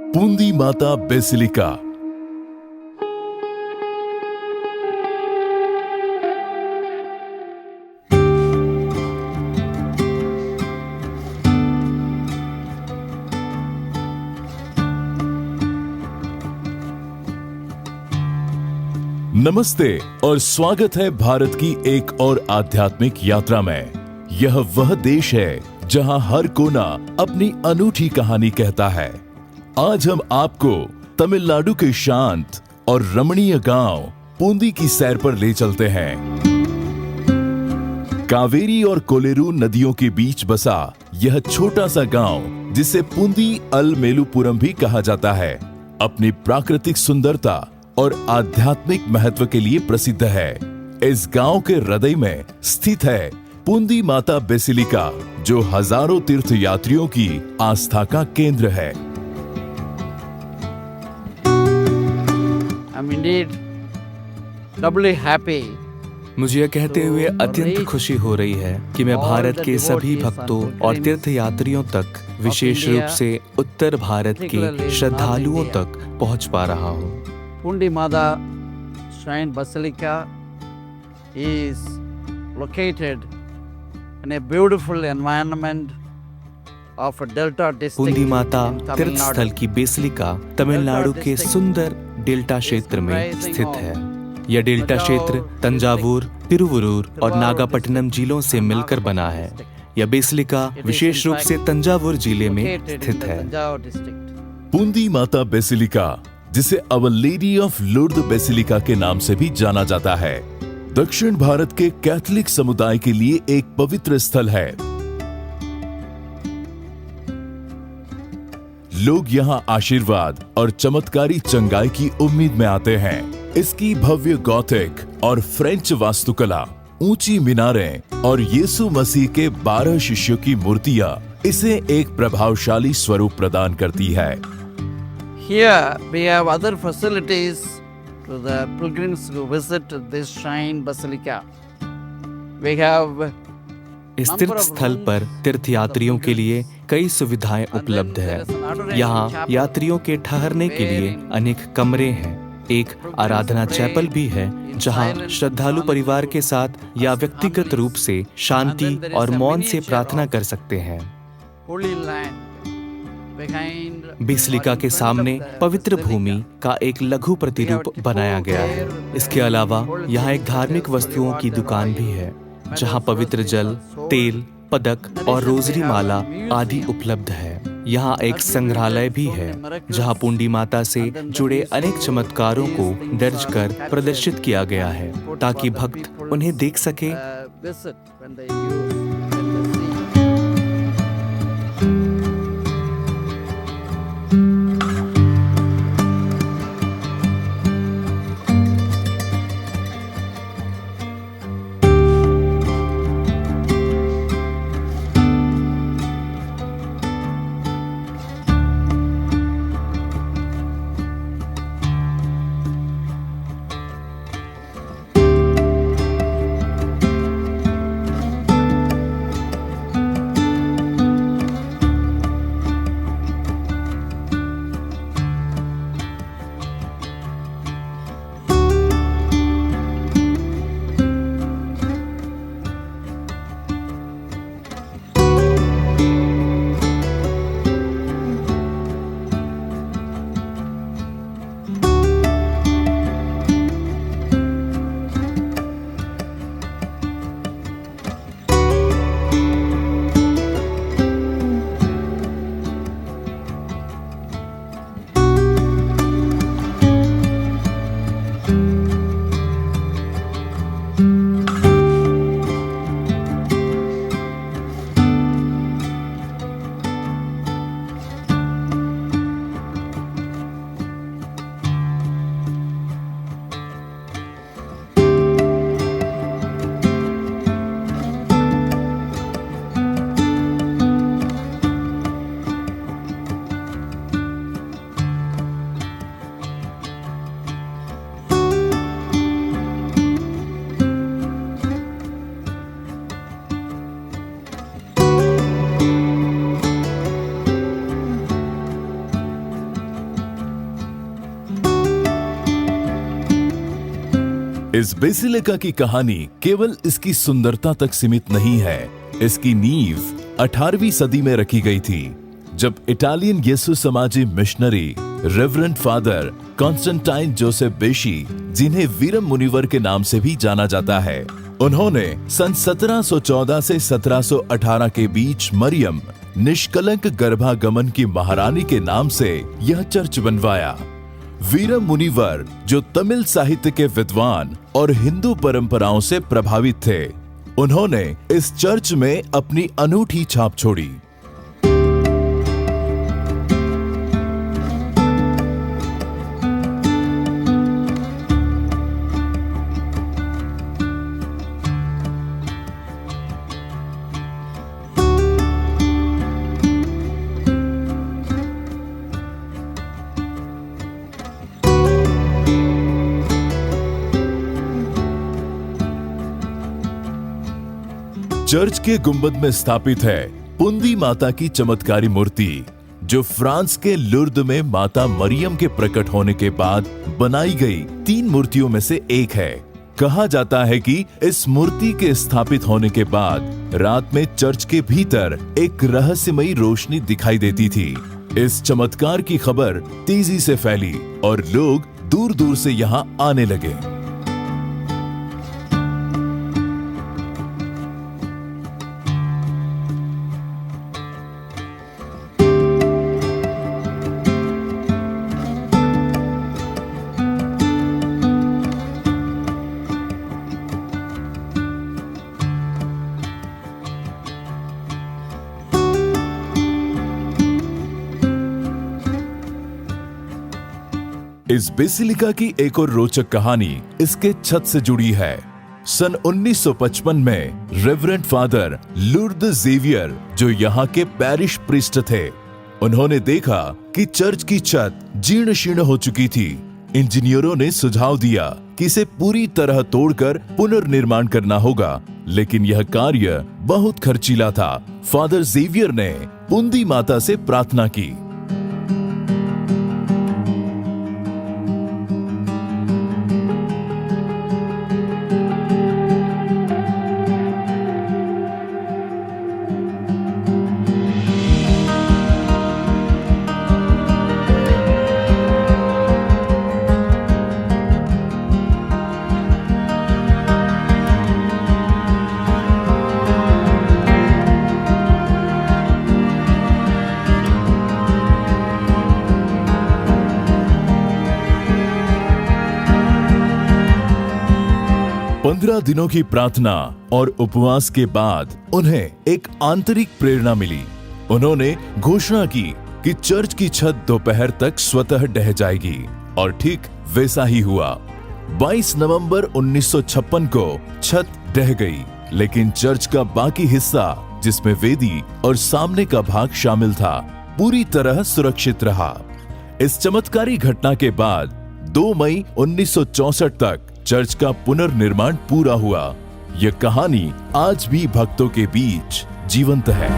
पूंदी माता बेसिलिका। नमस्ते और स्वागत है भारत की एक और आध्यात्मिक यात्रा में। यह वह देश है जहां हर कोना अपनी अनूठी कहानी कहता है। आज हम आपको तमिलनाडु के शांत और रमणीय गांव पूंदी की सैर पर ले चलते हैं। कावेरी और कोलेरू नदियों के बीच बसा यह छोटा सा गांव, जिसे पूंदी अल मेलुपुरम भी कहा जाता है, अपनी प्राकृतिक सुंदरता और आध्यात्मिक महत्व के लिए प्रसिद्ध है। इस गांव के हृदय में स्थित है पूंदी माता बेसिलिका, जो हजारों तीर्थ यात्रियों की आस्था का केंद्र है। I'm indeed doubly happy. मुझे यह कहते हुए अत्यंत खुशी हो रही है कि मैं भारत के सभी भक्तों और तीर्थ यात्रियों तक, विशेष रूप से उत्तर भारत के श्रद्धालुओं तक पहुंच पा रहा हूं। Pundi Mata Shrine Basilica is located in a beautiful environment of a delta district. पूंदी माता in Tamil तीर्थ Nadu. स्थल की बेसिलिका तमिलनाडु के सुंदर डेल्टा क्षेत्र में स्थित है। यह डेल्टा क्षेत्र तंजावुर, तिरुवरूर और नागापट्टिनम जिलों से मिलकर बना है। यह बेसिलिका विशेष रूप से तंजावुर जिले में Located in स्थित the है। Tanjavur district. पूंदी माता बेसिलिका, जिसे अवर लेडी ऑफ लुर्द बेसिलिका के नाम से भी जाना जाता है, दक्षिण भारत के कैथोलिक समुदाय के लिए एक पवित्र स्थल है। लोग यहाँ आशीर्वाद और चमत्कारी चंगाई की उम्मीद में आते हैं। इसकी भव्य गॉथिक और फ्रेंच वास्तुकला, ऊंची मीनारें और यीशु मसीह के 12 शिष्यों की मूर्तियां इसे एक प्रभावशाली स्वरूप प्रदान करती है। Here we have other facilities to the pilgrims who visit this shrine basilica. We have इस तीर्थ स्थल पर तीर्थयात्रियों के लिए कई सुविधाएं उपलब्ध है। यहाँ यात्रियों के ठहरने के लिए अनेक कमरे हैं। एक आराधना चैपल भी है, जहाँ श्रद्धालु परिवार के साथ या व्यक्तिगत रूप से शांति और मौन से प्रार्थना कर सकते हैं। Holy Land. बेसिलिका के सामने पवित्र भूमि का एक लघु प्रतिरूप बनाया गया है। इसके अलावा यहाँ एक धार्मिक वस्तुओं की दुकान भी है, जहाँ पवित्र जल, तेल, पदक और रोजरी माला आदि उपलब्ध है। यहाँ एक संग्रहालय भी है, जहाँ पूंडी माता से जुड़े अनेक चमत्कारों को दर्ज कर प्रदर्शित किया गया है, ताकि भक्त उन्हें देख सके। इस बेसिलिका की कहानी केवल इसकी सुंदरता तक सीमित नहीं है। इसकी नींव 18वीं सदी में रखी गई थी, जब इटालियन येसु समाजी missionary reverend father Constantine Joseph बेशी, जिन्हें वीरम मुनिवर के नाम से भी जाना जाता है, उन्होंने सन 1714 से 1718 के बीच मरियम निष्कलंक गर्भागमन की महारानी के नाम से यह चर्च बनवाया। वीरम मुनिवर, जो तमिल साहित्य के विद्वान और हिंदू परंपराओं से प्रभावित थे, उन्होंने इस चर्च में अपनी अनूठी छाप छोड़ी। चर्च के गुंबद में स्थापित है पुंदी माता की चमत्कारी मूर्ति, जो फ्रांस के लुर्द में माता मरियम के प्रकट होने के बाद बनाई गई 3 मूर्तियों में से एक है। कहा जाता है कि इस मूर्ति के स्थापित होने के बाद रात में चर्च के भीतर एक रहस्यमयी रोशनी दिखाई देती थी। इस चमत्कार की खबर तेजी से फैली और लोग दूर दूर से यहाँ आने लगे। इस बेसिलिका की एक और रोचक कहानी इसके छत से जुड़ी है। सन 1955 में रेवरेंड फादर लुर्द जेवियर, जो यहाँ के पैरिश प्रीस्ट थे, उन्होंने देखा कि चर्च की छत जीर्ण शीर्ण हो चुकी थी। इंजीनियरों ने सुझाव दिया कि इसे पूरी तरह तोड़कर पुनर्निर्माण करना होगा, लेकिन यह कार्य बहुत खर्चीला था। फादर जेवियर ने पुंदी माता से प्रार्थना की। पंद्रह दिनों की प्रार्थना और उपवास के बाद उन्हें एक आंतरिक प्रेरणा मिली। उन्होंने घोषणा की कि चर्च की छत दोपहर तक स्वतः ढह जाएगी, और ठीक वैसा ही हुआ। 22 नवंबर 1956 को छत ढह गई, लेकिन चर्च का बाकी हिस्सा, जिसमें वेदी और सामने का भाग शामिल था, पूरी तरह सुरक्षित रहा। इस चमत्कारी घटना के बाद 2 मई 1964 तक चर्च का पुनर्निर्माण पूरा हुआ। यह कहानी आज भी भक्तों के बीच जीवंत है।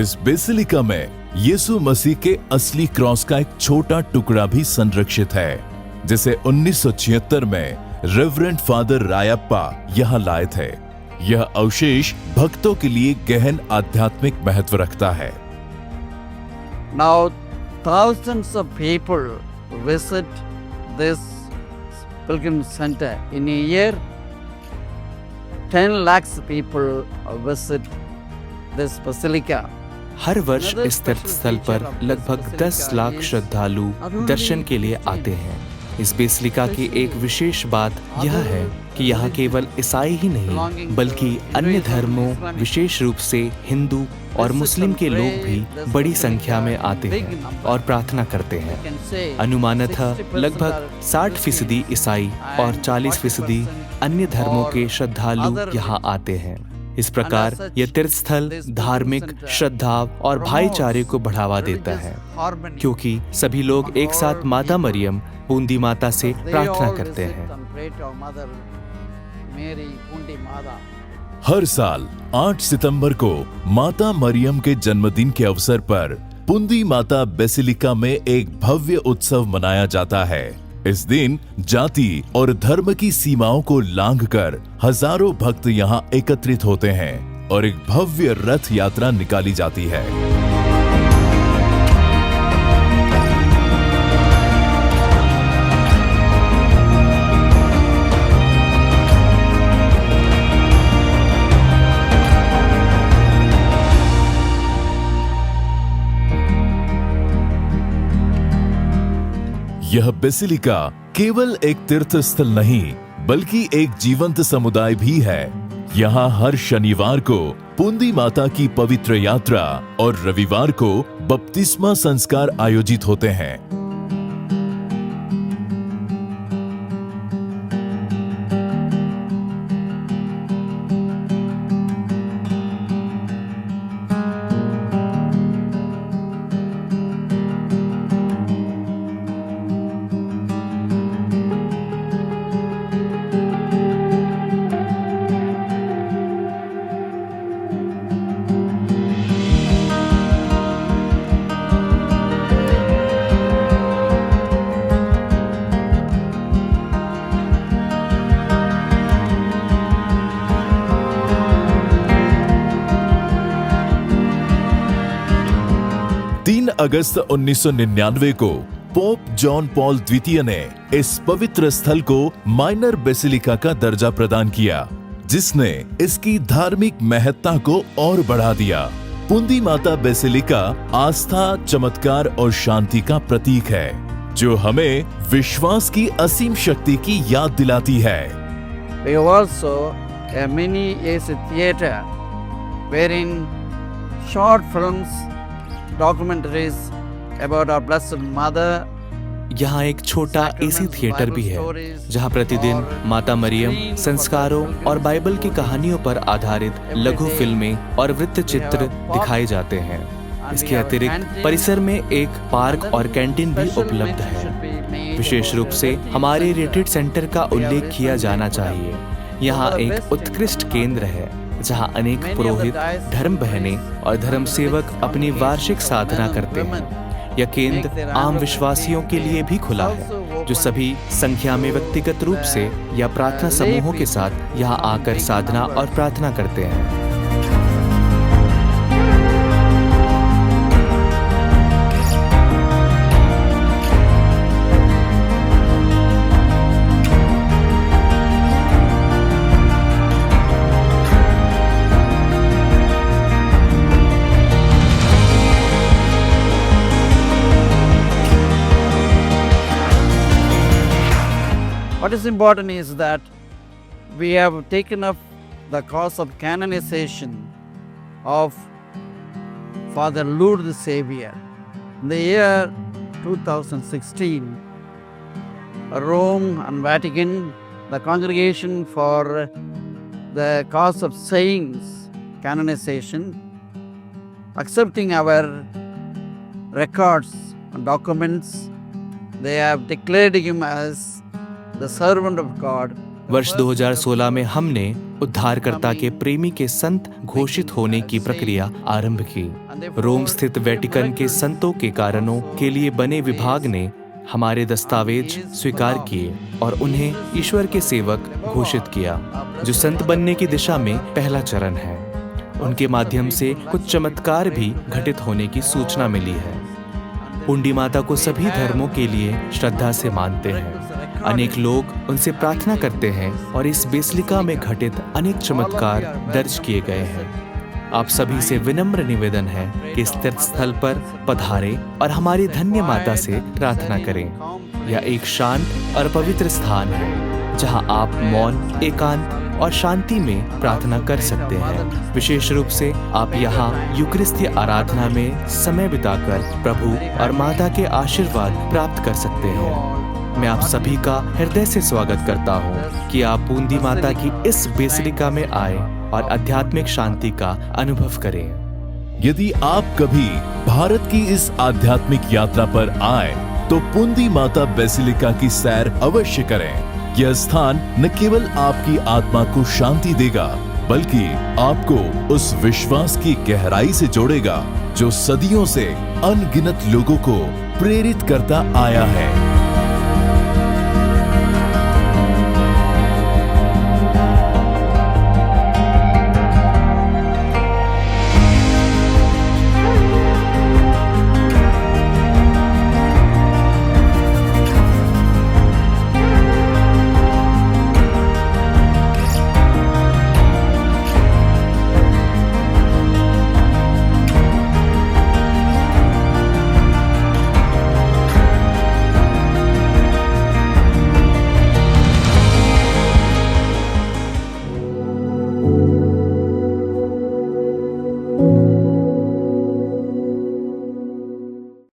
इस बेसिलिका में यीशु मसीह के असली क्रॉस का एक छोटा टुकड़ा भी संरक्षित है, जिसे 1976 में रेवरेंड फादर रायप्पा यहां लाए थे। यह अवशेष भक्तों के लिए गहन आध्यात्मिक महत्व रखता है। Now thousands of people visit this pilgrim center. In a year, 10 lakhs people visit this basilica. हर वर्ष इस तीर्थ स्थल पर लगभग 10 लाख श्रद्धालु दर्शन के लिए आते हैं। इस बेसिलिका की एक विशेष बात यह है कि यहाँ केवल ईसाई ही नहीं, बल्कि अन्य धर्मों, विशेष रूप से हिंदू और मुस्लिम के लोग भी बड़ी संख्या में आते हैं और प्रार्थना करते हैं। अनुमानतः लगभग 60% ईसाई और 40% अन्य धर्मों के श्रद्धालु यहाँ आते हैं। इस प्रकार यह तीर्थ स्थल धार्मिक श्रद्धा और भाईचारे को बढ़ावा देता है, क्योंकि सभी लोग एक साथ माता मरियम पुंदी माता से प्रार्थना करते हैं। हर साल 8 सितंबर को माता मरियम के जन्मदिन के अवसर पर पुंदी माता बेसिलिका में एक भव्य उत्सव मनाया जाता है। इस दिन जाति और धर्म की सीमाओं को लांघकर हजारों भक्त यहाँ एकत्रित होते हैं और एक भव्य रथ यात्रा निकाली जाती है। यह बेसिलिका केवल एक तीर्थ स्थल नहीं बल्कि एक जीवंत समुदाय भी है। यहाँ हर शनिवार को पुंदी माता की पवित्र यात्रा और रविवार को बपतिस्मा संस्कार आयोजित होते हैं। अगस्त 1999 को पोप जॉन पॉल द्वितीय ने इस पवित्र स्थल को माइनर बेसिलिका का दर्जा प्रदान किया, जिसने इसकी धार्मिक महत्ता को और बढ़ा दिया। पुंदी माता बेसिलिका आस्था, चमत्कार और शांति का प्रतीक है, जो हमें विश्वास की असीम शक्ति की याद दिलाती है। We have also a mini AC theater wherein short films, documentaries about our blessed mother। यहाँ एक छोटा एसी थिएटर भी है जहाँ प्रतिदिन माता मरियम, संस्कारों और बाइबल की कहानियों पर आधारित लघु फिल्में और वृत्त चित्र दिखाए जाते हैं। इसके अतिरिक्त परिसर में एक पार्क और कैंटीन भी उपलब्ध है। विशेष रूप से हमारे रिट्रीट सेंटर का उल्लेख किया जाना चाहिए। यहाँ एक उत्कृष्ट केंद्र है जहाँ अनेक पुरोहित, धर्म बहनें और धर्म सेवक अपनी वार्षिक साधना करते हैं। यह केंद्र आम विश्वासियों के लिए भी खुला है, जो सभी संख्या में व्यक्तिगत रूप से या प्रार्थना समूहों के साथ यहाँ आकर साधना और प्रार्थना करते हैं। What is important is that we have taken up the cause of canonization of Father Lourdes Xavier. In the year 2016, Rome and Vatican, the Congregation for the Cause of Saints canonization, accepting our records and documents, they have declared him as the servant of God। वर्ष 2016 में हमने उद्धारकर्ता के प्रेमी के संत घोषित होने की प्रक्रिया आरंभ की। रोम स्थित वेटिकन के संतों के कारणों के लिए बने विभाग ने हमारे दस्तावेज स्वीकार किए और उन्हें ईश्वर के सेवक घोषित किया, जो संत बनने की दिशा में पहला चरण है। उनके माध्यम से कुछ चमत्कार भी घटित होने की सूचना मिली है। पुंडी माता को सभी धर्मों के लिए श्रद्धा से मानते हैं। अनेक लोग उनसे प्रार्थना करते हैं और इस बेसिलिका में घटित अनेक चमत्कार दर्ज किए गए हैं। आप सभी से विनम्र निवेदन है कि इस तीर्थ स्थल पर पधारें और हमारी धन्य माता से प्रार्थना करें। यह एक शांत और पवित्र स्थान है जहां आप मौन, एकांत और शांति में प्रार्थना कर सकते हैं। विशेष रूप से आप यहाँ यूकरिस्तीय आराधना में समय बिताकर प्रभु और माता के आशीर्वाद प्राप्त कर सकते हैं। मैं आप सभी का हृदय से स्वागत करता हूँ कि आप पुंदी माता की इस बेसिलिका में आए और आध्यात्मिक शांति का अनुभव करें। यदि आप कभी भारत की इस आध्यात्मिक यात्रा पर आए तो पुंदी माता बेसिलिका की सैर अवश्य करें। यह स्थान न केवल आपकी आत्मा को शांति देगा बल्कि आपको उस विश्वास की गहराई से जोड़ेगा जो सदियों से अनगिनत लोगों को प्रेरित करता आया है।